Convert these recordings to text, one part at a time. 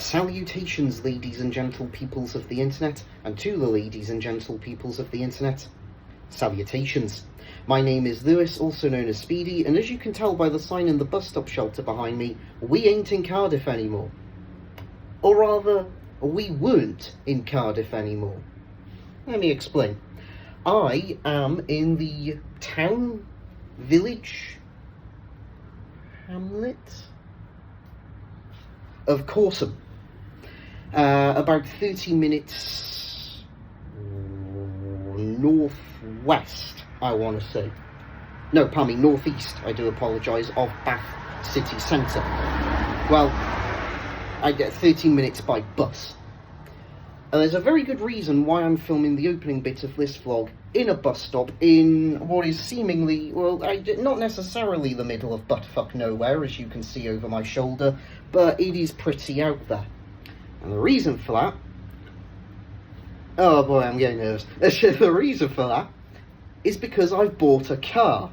Salutations, ladies and gentle peoples of the internet, and to the ladies and gentle peoples of the internet, salutations. My name is Lewis, also known as Speedy, and as you can tell by the sign in the bus stop shelter behind me, we ain't in Cardiff anymore. Or rather, we weren't in Cardiff anymore. Let me explain. I am in the town, village, hamlet of Corsham. About 30 minutes northwest, I want to say. No, pardon me, northeast, I do apologise, of Bath city centre. Well, I get 13 minutes by bus. And there's a very good reason why I'm filming the opening bit of this vlog in a bus stop in what is seemingly, well, not necessarily the middle of buttfuck nowhere, as you can see over my shoulder, but it is pretty out there. And the reason for that... Oh boy, I'm getting nervous. The reason for that is because I've bought a car.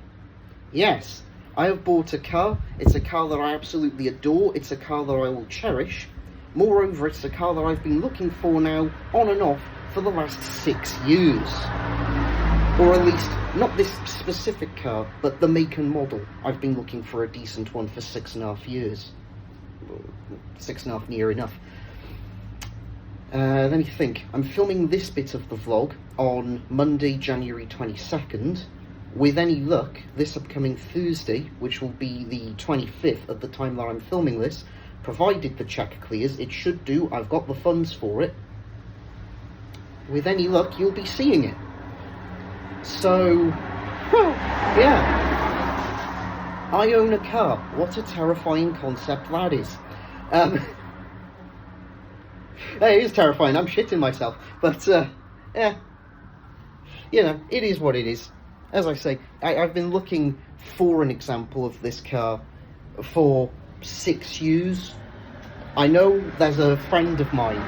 Yes, I have bought a car. It's a car that I absolutely adore. It's a car that I will cherish. Moreover, it's a car that I've been looking for now, on and off, for the last 6 years. Or at least, not this specific car, but the make and model. I've been looking for a decent one for 6.5 years. 6.5 near enough. Let me think. I'm filming this bit of the vlog on Monday, January 22nd. With any luck, this upcoming Thursday, which will be the 25th at the time that I'm filming this, provided the check clears, it should do, I've got the funds for it. With any luck, you'll be seeing it. So, well, yeah. I own a car. What a terrifying concept that is. It is terrifying, I'm shitting myself. But, yeah. You know, it is what it is. As I say, I've been looking for an example of this car for 6 years. I know there's a friend of mine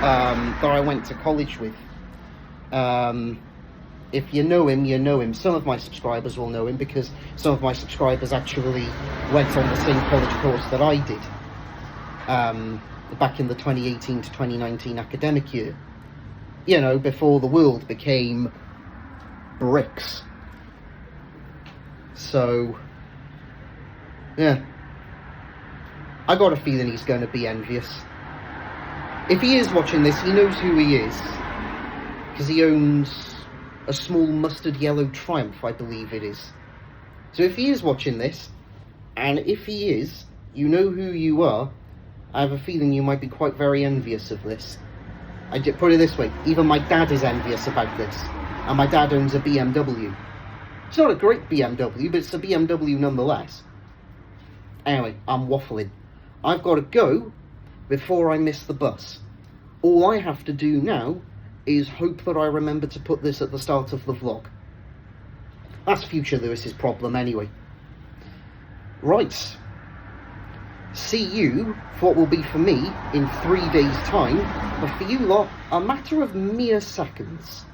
that I went to college with. If you know him, you know him. Some of my subscribers will know him because some of my subscribers actually went on the same college course that I did back in the 2018 to 2019 academic year. You know, before the world became bricks. So, yeah. I got a feeling he's going to be envious. If he is watching this, he knows who he is. Because he owns a small mustard yellow Triumph, I believe it is. So if he is watching this, and if he is, you know who you are, I have a feeling you might be quite very envious of this. I did put it this way, even my dad is envious about this. And my dad owns a BMW. It's not a great BMW, but it's a BMW nonetheless. Anyway, I'm waffling. I've got to go before I miss the bus. All I have to do now is hope that I remember to put this at the start of the vlog. That's future Lewis's problem anyway. Right. See you for what will be for me in 3 days' time, but for you lot, a matter of mere seconds.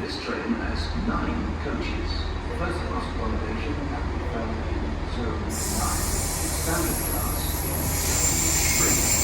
This train has 9 coaches. First class accommodation can be found in Zone 9. Standard class, 3.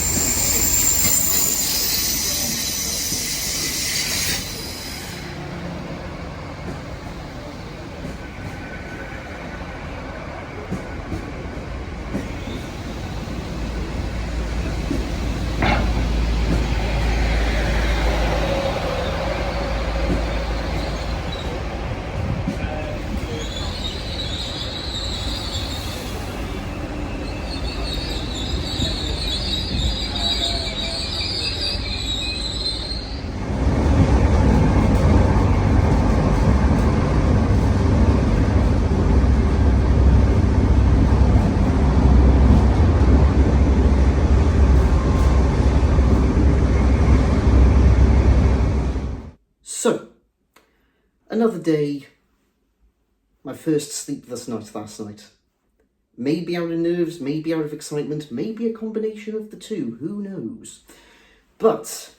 Another day, my first sleepless night last night. Maybe out of nerves, maybe out of excitement, maybe a combination of the two, who knows. But,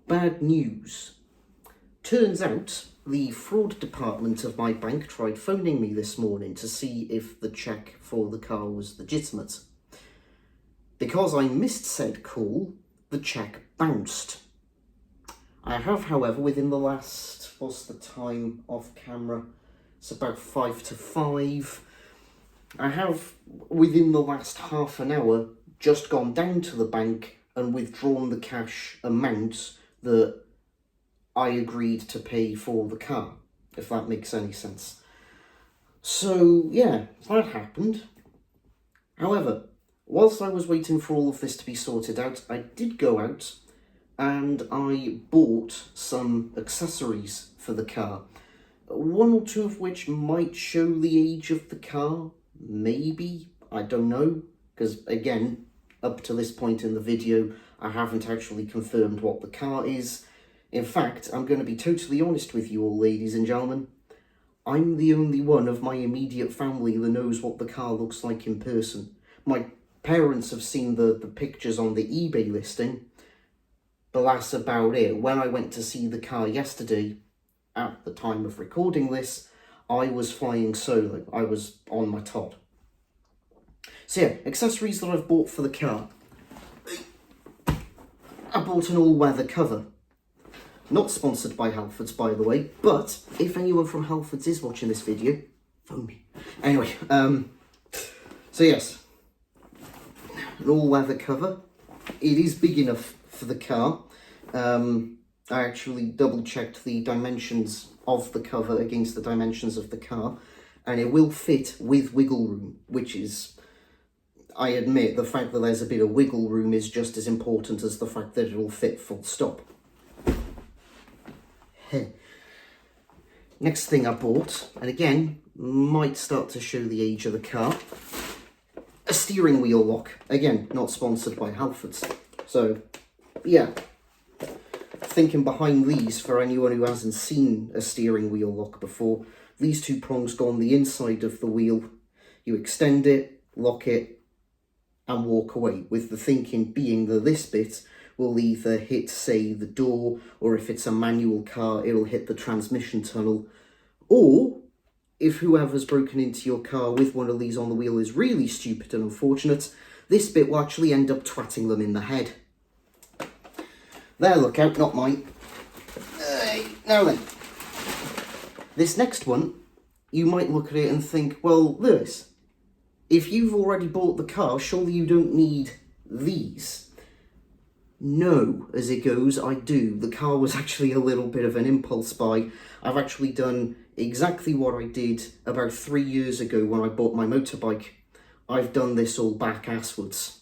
bad news. Turns out, the fraud department of my bank tried phoning me this morning to see if the cheque for the car was legitimate. Because I missed said call, the cheque bounced. I have, however, within the last, what's the time off camera? It's about 5 to 5. I have, within the last half an hour, just gone down to the bank and withdrawn the cash amount that I agreed to pay for the car, if that makes any sense. So, yeah, that happened. However, whilst I was waiting for all of this to be sorted out, I did go out and I bought some accessories for the car. One or two of which might show the age of the car, maybe, I don't know, because again, up to this point in the video, I haven't actually confirmed what the car is. In fact, I'm going to be totally honest with you all, ladies and gentlemen. I'm the only one of my immediate family that knows what the car looks like in person. My parents have seen the pictures on the eBay listing, but that's about it. When I went to see the car yesterday, at the time of recording this, I was flying solo. I was on my Todd. So yeah, accessories that I've bought for the car. I bought an all-weather cover. Not sponsored by Halfords, by the way, but if anyone from Halfords is watching this video, phone me. Anyway, so yes, an all-weather cover. It is big enough for the car. I actually double-checked the dimensions of the cover against the dimensions of the car, and it will fit with wiggle room, which is, I admit, the fact that there's a bit of wiggle room is just as important as the fact that it'll fit full stop. Next thing I bought, and again, might start to show the age of the car, a steering wheel lock. Again, not sponsored by Halfords. So, yeah. Thinking behind these, for anyone who hasn't seen a steering wheel lock before, these two prongs go on the inside of the wheel. You extend it, lock it, and walk away, with the thinking being that this bit will either hit, say, the door, or if it's a manual car, it'll hit the transmission tunnel, or if whoever's broken into your car with one of these on the wheel is really stupid and unfortunate, this bit will actually end up twatting them in the head. There, look out, not mine. Now then, this next one, you might look at it and think, well, Lewis, if you've already bought the car, surely you don't need these. No, as it goes, I do. The car was actually a little bit of an impulse buy. I've actually done exactly what I did about 3 years ago when I bought my motorbike. I've done this all back asswards.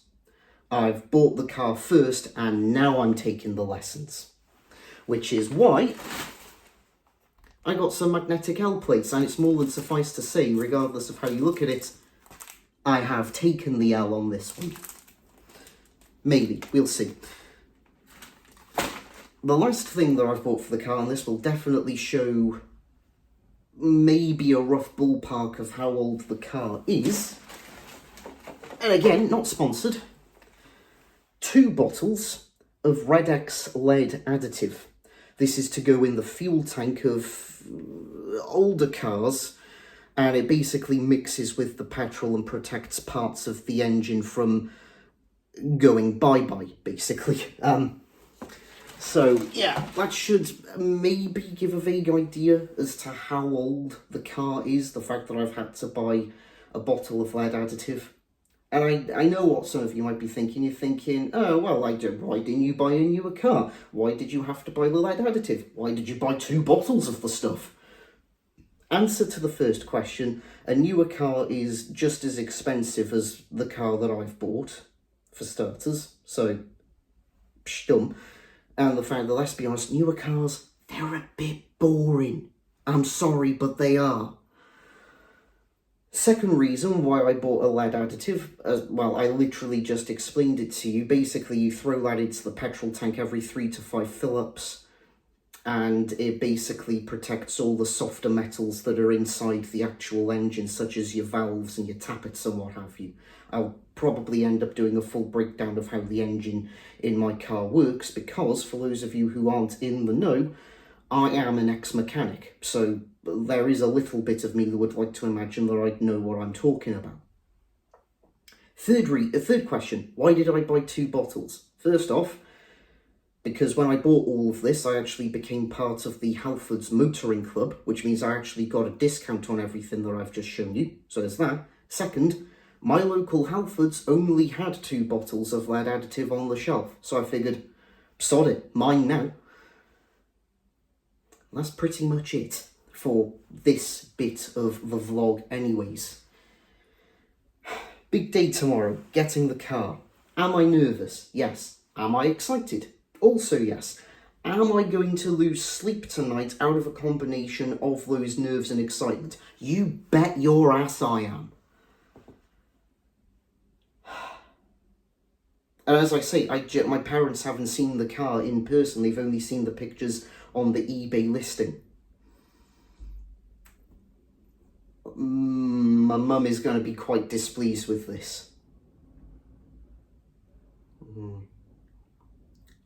I've bought the car first and now I'm taking the lessons. Which is why I got some magnetic L plates, and it's more than suffice to say, regardless of how you look at it, I have taken the L on this one. Maybe, we'll see. The last thing that I've bought for the car, and this will definitely show maybe a rough ballpark of how old the car is, and again, not sponsored, 2 bottles of Red X lead additive. This is to go in the fuel tank of older cars, and it basically mixes with the petrol and protects parts of the engine from going bye-bye, basically. So, yeah, that should maybe give a vague idea as to how old the car is, the fact that I've had to buy a bottle of lead additive. And I know what some of you might be thinking. You're thinking, oh, well, why didn't you buy a newer car? Why did you have to buy the lead additive? Why did you buy 2 bottles of the stuff? Answer to the first question, a newer car is just as expensive as the car that I've bought, for starters. So, pshtum. And the fact that, let's be honest, newer cars, they're a bit boring. I'm sorry, but they are. Second reason why I bought a lead additive, well, I literally just explained it to you. Basically, you throw that into the petrol tank every 3 to 5 fill-ups, and it basically protects all the softer metals that are inside the actual engine, such as your valves and your tappets and what have you. I'll probably end up doing a full breakdown of how the engine in my car works, because for those of you who aren't in the know, I am an ex-mechanic, so there is a little bit of me that would like to imagine that I know what I'm talking about. Third question, why did I buy 2 bottles? First off, because when I bought all of this, I actually became part of the Halfords Motoring Club, which means I actually got a discount on everything that I've just shown you. So there's that. Second, my local Halfords only had 2 bottles of lead additive on the shelf. So I figured, sod it, mine now. That's pretty much it for this bit of the vlog anyways. Big day tomorrow, getting the car. Am I nervous? Yes. Am I excited? Also yes. Am I going to lose sleep tonight out of a combination of those nerves and excitement? You bet your ass I am. And as I say, my parents haven't seen the car in person. They've only seen the pictures on the eBay listing. My mum is going to be quite displeased with this.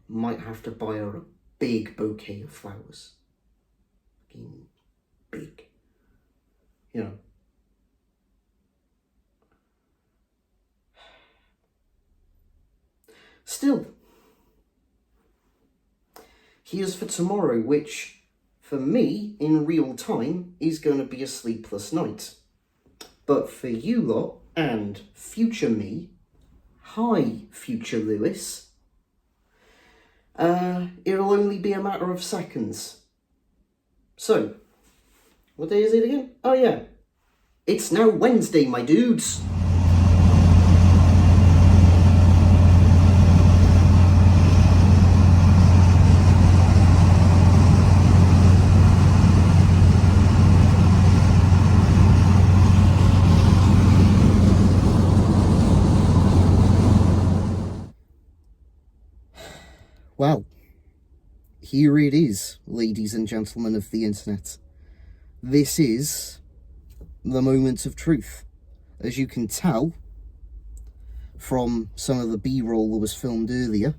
Might have to buy her a big bouquet of flowers. Big. You know. Still, here's for tomorrow, which, for me, in real time, is going to be a sleepless night. But for you lot, and future me, hi, future Lewis, it'll only be a matter of seconds. So, what day is it again? Oh yeah, it's now Wednesday, my dudes. Well, here it is, ladies and gentlemen of the internet. This is the moment of truth. As you can tell from some of the B-roll that was filmed earlier,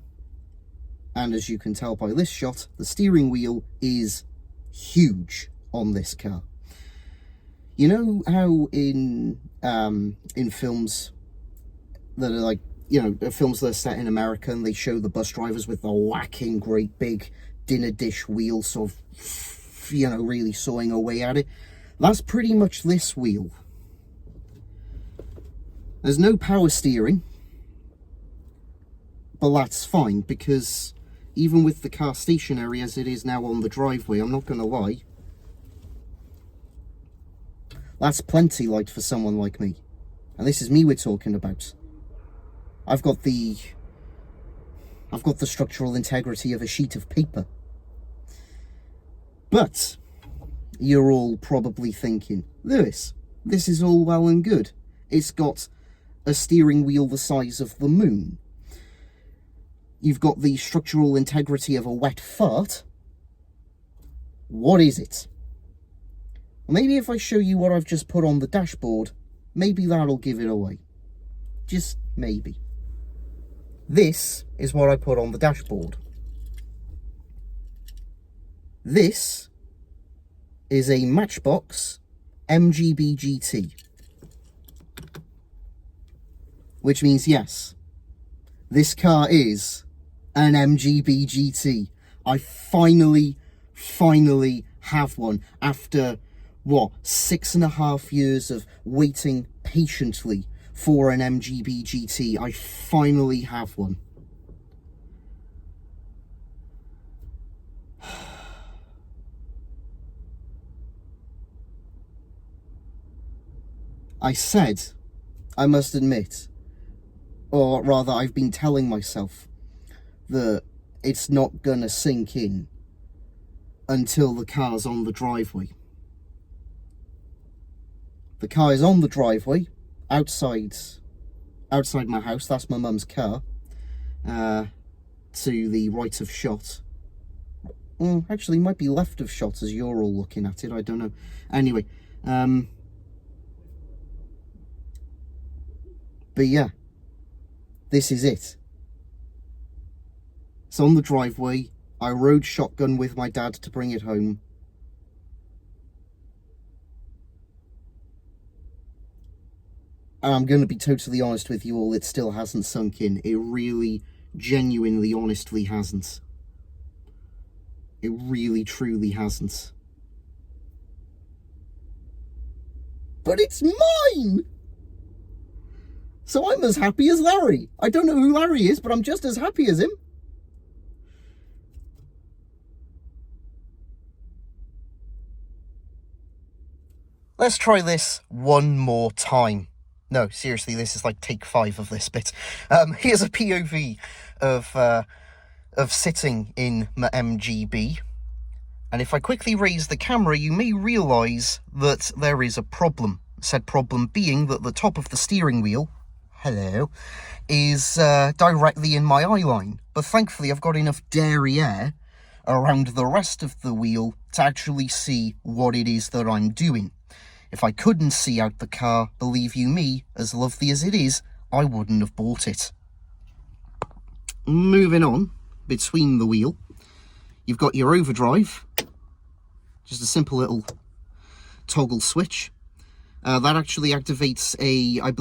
and as you can tell by this shot, the steering wheel is huge on this car. You know how in films that are like, you know, films that are set in America, and they show the bus drivers with the whacking great big dinner dish wheel, sort of, you know, really sawing away at it. That's pretty much this wheel. There's no power steering, but that's fine, because even with the car stationary as it is now on the driveway, I'm not going to lie, that's plenty light for someone like me. And this is me we're talking about. I've got the structural integrity of a sheet of paper. But you're all probably thinking, Lewis, this is all well and good. It's got a steering wheel the size of the moon. You've got the structural integrity of a wet fart. What is it? Well, maybe if I show you what I've just put on the dashboard, maybe that'll give it away. Just maybe. This is what I put on the dashboard. This is a Matchbox MGB GT. Which means, yes, this car is an MGB GT. I finally have one after, what, 6.5 years of waiting patiently for an MGB GT. I finally have one. I said, I must admit, or rather I've been telling myself that it's not gonna sink in until the car's on the driveway. The car is on the driveway, outside my house. That's my mum's car, to the right of shot, Actually, might be left of shot as you're all looking at it. I don't know. Anyway, but yeah, this is it. It's on the driveway. I rode shotgun with my dad to bring it home. And I'm going to be totally honest with you all, it still hasn't sunk in. It really, genuinely, honestly hasn't. It really, truly hasn't. But it's mine! So I'm as happy as Larry. I don't know who Larry is, but I'm just as happy as him. Let's try this one more time. No, seriously, this is like take 5 of this bit. Here's a POV of sitting in my MGB. And if I quickly raise the camera, you may realise that there is a problem. Said problem being that the top of the steering wheel, hello, is directly in my eye line. But thankfully I've got enough derriere around the rest of the wheel to actually see what it is that I'm doing. If I couldn't see out the car, believe you me, as lovely as it is, I wouldn't have bought it. Moving on, between the wheel, you've got your overdrive, just a simple little toggle switch. That actually activates I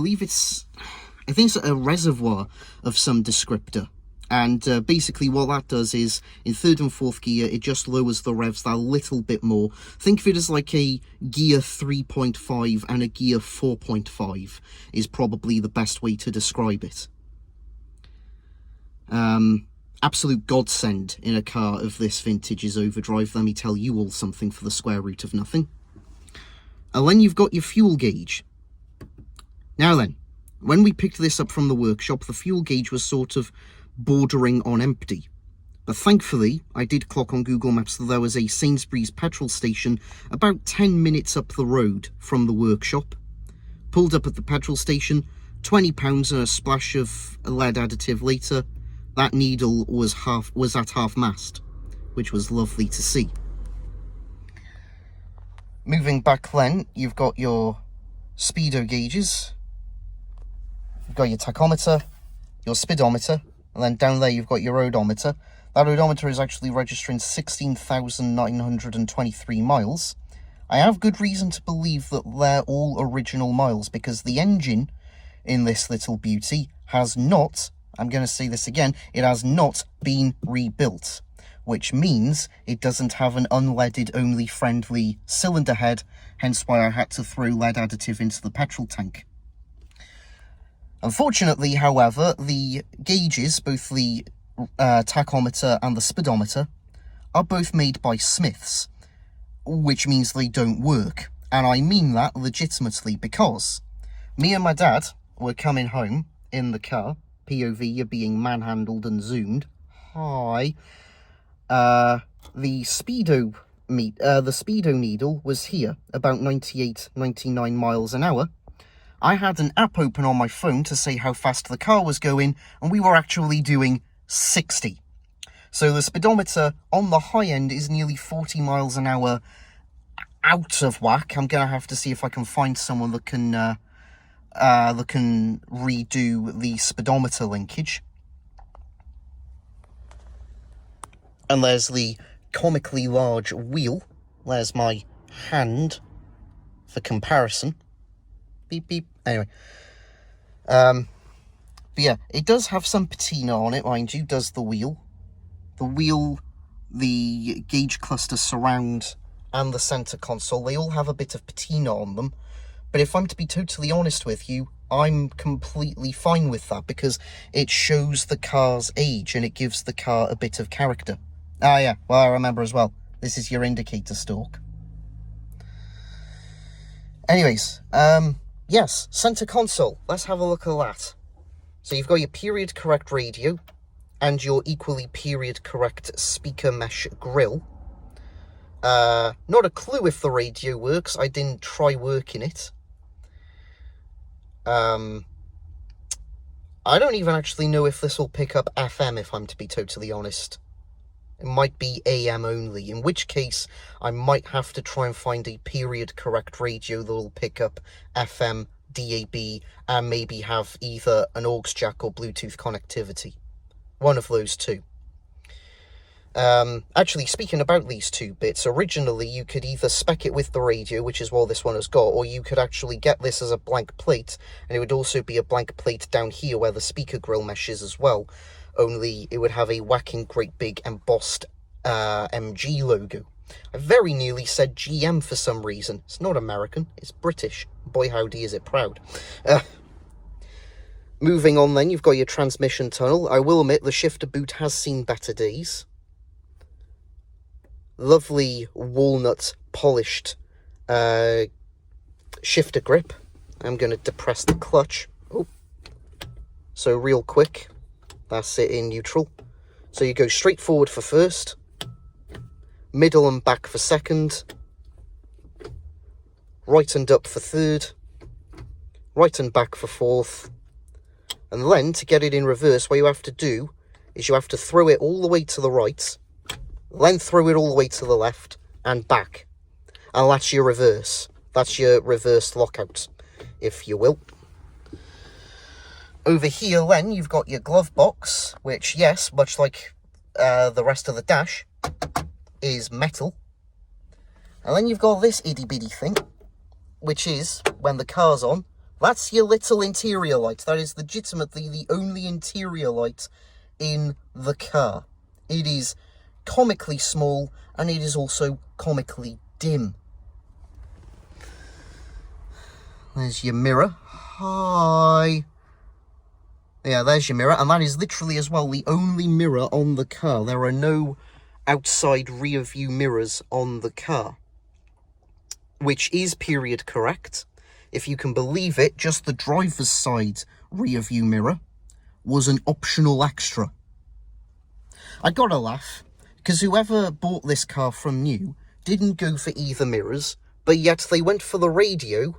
think it's a reservoir of some descriptor. And basically what that does is, in 3rd and 4th gear, it just lowers the revs that little bit more. Think of it as like a gear 3.5 and a gear 4.5 is probably the best way to describe it. Absolute godsend in a car of this vintage is overdrive. Let me tell you all something for the square root of nothing. And then you've got your fuel gauge. Now then, when we picked this up from the workshop, the fuel gauge was sort of bordering on empty. But thankfully, I did clock on Google Maps that there was a Sainsbury's petrol station about 10 minutes up the road from the workshop. Pulled up at the petrol station, £20 and a splash of lead additive later, that needle was at half mast, which was lovely to see. Moving back then, you've got your speedo gauges, you've got your tachometer, your speedometer, and then down there you've got your odometer. That odometer is actually registering 16,923 miles. I have good reason to believe that they're all original miles, because the engine in this little beauty has not, I'm going to say this again, it has not been rebuilt, which means it doesn't have an unleaded only friendly cylinder head, hence why I had to throw lead additive into the petrol tank. Unfortunately, however, the gauges, both the tachometer and the speedometer, are both made by Smiths, which means they don't work. And I mean that legitimately, because me and my dad were coming home in the car, POV, you're being manhandled and zoomed. Hi. The speedo needle was here, about 98, 99 miles an hour. I had an app open on my phone to say how fast the car was going, and we were actually doing 60. So the speedometer on the high end is nearly 40 miles an hour out of whack. I'm going to have to see if I can find someone that can redo the speedometer linkage. And there's the comically large wheel. There's my hand for comparison. Beep, beep. Anyway. But yeah, it does have some patina on it, mind you, does the wheel. The wheel, the gauge cluster surround, and the centre console, they all have a bit of patina on them. But if I'm to be totally honest with you, I'm completely fine with that, because it shows the car's age and it gives the car a bit of character. Ah yeah, well I remember as well, this is your indicator stalk. Anyways, yes, centre console, let's have a look at that. So you've got your period correct radio and your equally period correct speaker mesh grille. Not a clue if the radio works, I didn't try working it. I don't even actually know if this will pick up FM, if I'm to be totally honest. It might be AM only, in which case I might have to try and find a period correct radio that will pick up FM, DAB, and maybe have either an aux jack or Bluetooth connectivity. One of those two. Actually, speaking about these two bits, originally you could either spec it with the radio, which is what this one has got, or you could actually get this as a blank plate, and it would also be a blank plate down here where the speaker grill meshes as well, only it would have a whacking great big embossed MG logo. I very nearly said GM for some reason. It's not American, it's British. Boy howdy is it proud. Moving on then, you've got your transmission tunnel. I will admit the shifter boot has seen better days. Lovely walnut polished shifter grip. I'm going to depress the clutch. Oh, so real quick, that's it in neutral. So you go straight forward for first, middle and back for second, right and up for third, right and back for fourth, and then to get it in reverse, what you have to do is you have to throw it all the way to the right, then throw it all the way to the left and back. And that's your reverse. That's your reverse lockout, if you will. Over here then, you've got your glove box, which, yes, much like the rest of the dash, is metal. And then you've got this itty-bitty thing, which is, when the car's on, that's your little interior light. That is legitimately the only interior light in the car. It is comically small, and it is also comically dim. There's your mirror. Hi. Yeah, there's your mirror, and that is literally as well the only mirror on the car. There are no outside rear view mirrors on the car, which is period correct. If you can believe it, just the driver's side rear view mirror was an optional extra. I gotta laugh, because whoever bought this car from new didn't go for either mirrors, but yet they went for the radio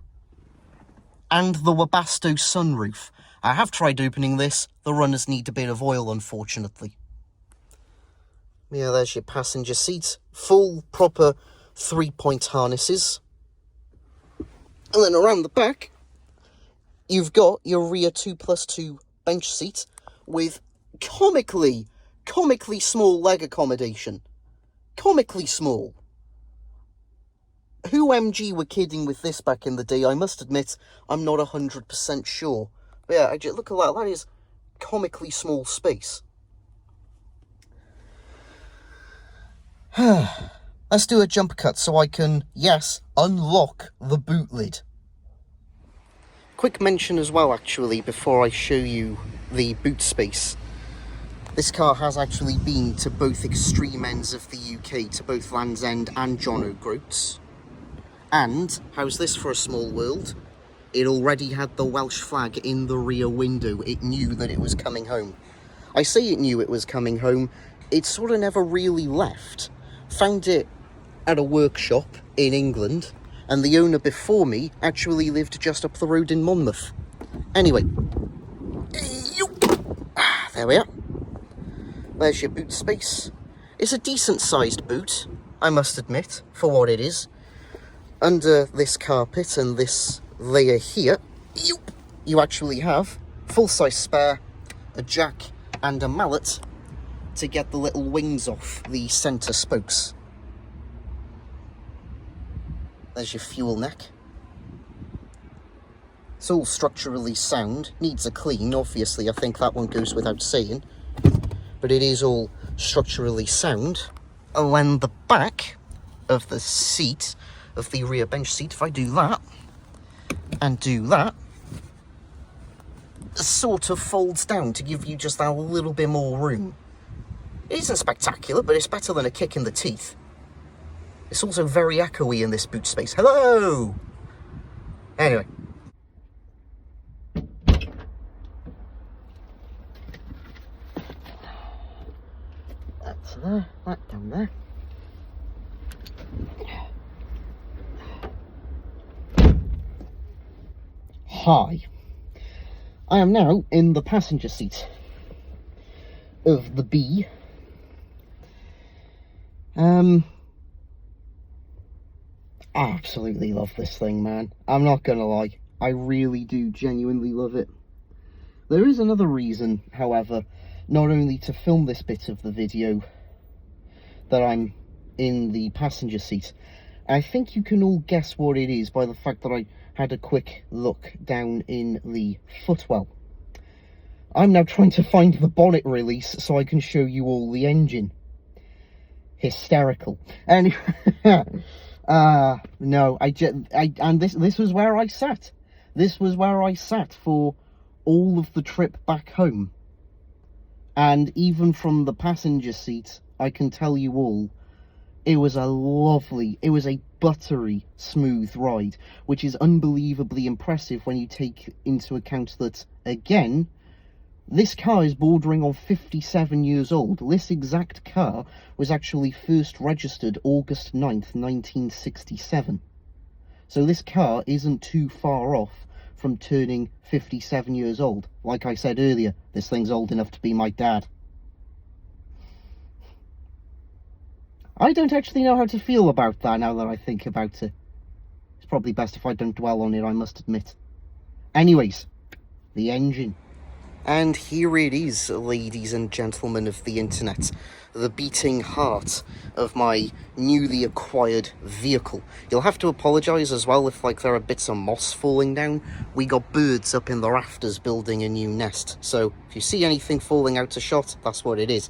and the Webasto sunroof. I have tried opening this. The runners need a bit of oil, unfortunately. Yeah, there's your passenger seat. Full, proper 3-point harnesses. And then around the back, you've got your rear 2+2 bench seat with comically small leg accommodation. Comically small. Who MG were kidding with this back in the day? I must admit, I'm not 100% sure. But yeah, actually, look at that. That is comically small space. Let's do a jump cut so I can, yes, unlock the boot lid. Quick mention as well, actually, before I show you the boot space. This car has actually been to both extreme ends of the UK, to both Land's End and John O'Groats. And, how's this for a small world? It already had the Welsh flag in the rear window. It knew that it was coming home. I say it knew it was coming home. It sort of never really left. Found it at a workshop in England, and the owner before me actually lived just up the road in Monmouth. Anyway, there we are. There's your boot space. It's a decent sized boot, I must admit, for what it is. Under this carpet and this layer here, you actually have full-size spare, a jack and a mallet to get the little wings off the centre spokes. There's your fuel neck. It's all structurally sound, needs a clean, obviously, I think that one goes without saying, but it is all structurally sound. And then the back of the seat, of the rear bench seat, if I do that, and do that, sort of folds down to give you just a little bit more room. It isn't spectacular, but it's better than a kick in the teeth. It's also very echoey in this boot space. Hello! Anyway. That's there, that down there. Hi. I am now in the passenger seat of the B. I absolutely love this thing, man. I'm not gonna lie. I really do genuinely love it. There is another reason, however, not only to film this bit of the video that I'm in the passenger seat. I think you can all guess what it is by the fact that I had a quick look down in the footwell. I'm now trying to find the bonnet release so I can show you all the engine. Hysterical. And no, and this was where I sat. This was where I sat for all of the trip back home. And even from the passenger seat, I can tell you all, it was a buttery smooth ride, which is unbelievably impressive when you take into account that, again, this car is bordering on 57 years old. This exact car was actually first registered August 9th, 1967. So this car isn't too far off from turning 57 years old. Like I said earlier, this thing's old enough to be my dad. I don't actually know how to feel about that now that I think about it. It's probably best if I don't dwell on it, I must admit. Anyways, the engine. And here it is, ladies and gentlemen of the internet, the beating heart of my newly acquired vehicle. You'll have to apologise as well if there are bits of moss falling down. We got birds up in the rafters building a new nest, so if you see anything falling out of shot, that's what it is.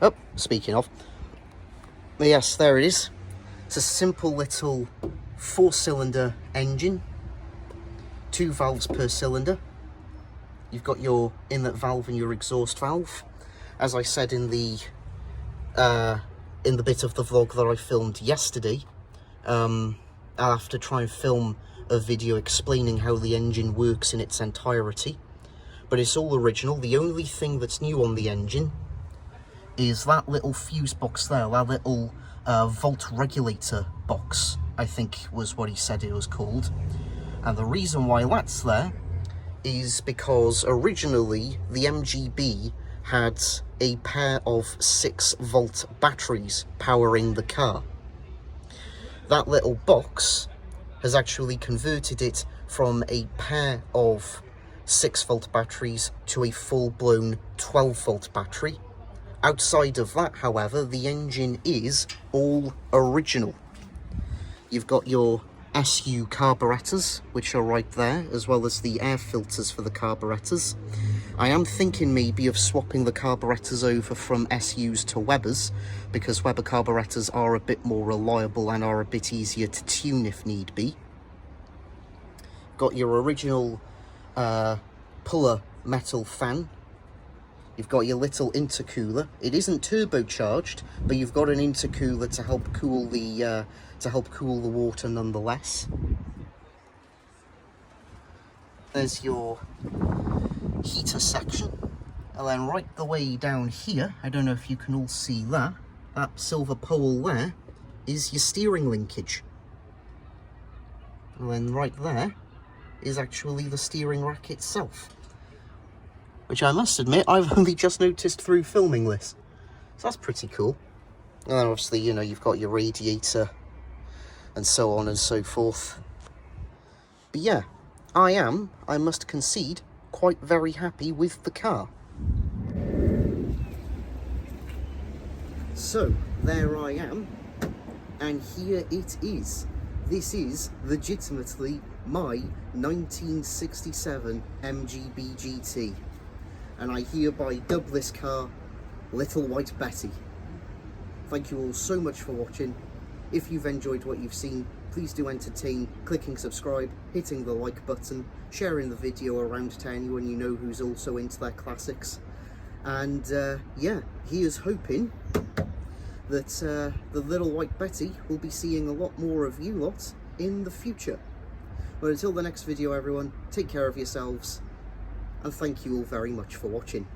Oh, speaking of, yes, there it is. It's a simple little 4-cylinder engine, 2 valves per cylinder. You've got your inlet valve and your exhaust valve. As I said in the bit of the vlog that I filmed yesterday, I'll have to try and film a video explaining how the engine works in its entirety. But it's all original. The only thing that's new on the engine is that little fuse box there, that little volt regulator box, I think was what he said it was called. And the reason why that's there is because originally the MGB had a pair of 6-volt batteries powering the car. That little box has actually converted it from a pair of 6-volt batteries to a full-blown 12-volt battery. Outside of that, however, the engine is all original. You've got your SU carburetors, which are right there, as well as the air filters for the carburetors. I am thinking maybe of swapping the carburetors over from SUs to Webers, because Weber carburetors are a bit more reliable and are a bit easier to tune if need be. Got your original puller metal fan. You've got your little intercooler. It isn't turbocharged, but you've got an intercooler to help cool the water nonetheless. There's your heater section, and then right the way down here, I don't know if you can all see that silver pole there is your steering linkage. And then right there is actually the steering rack itself, which I must admit I've only just noticed through filming this. So that's pretty cool. And then obviously, you know, you've got your radiator and so on and so forth. But yeah, I must concede, quite very happy with the car. So, there I am, and here it is. This is legitimately my 1967 MGB GT. And I hereby dub this car Little White Betty. Thank you all so much for watching. If you've enjoyed what you've seen, please do entertain clicking subscribe, hitting the like button, sharing the video around to anyone you know who's also into their classics. And yeah, here's hoping that the Little White Betty will be seeing a lot more of you lot in the future. But until the next video, everyone, take care of yourselves, and thank you all very much for watching.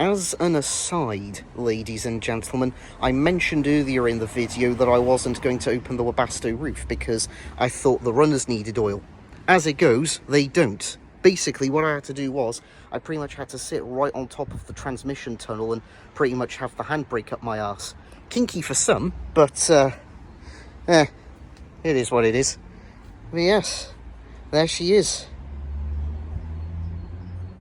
As an aside, ladies and gentlemen, I mentioned earlier in the video that I wasn't going to open the Webasto roof because I thought the runners needed oil. As it goes, they don't. Basically, what I had to do was, I pretty much had to sit right on top of the transmission tunnel and pretty much have the handbrake up my arse. Kinky for some, but, it is what it is. But yes, there she is.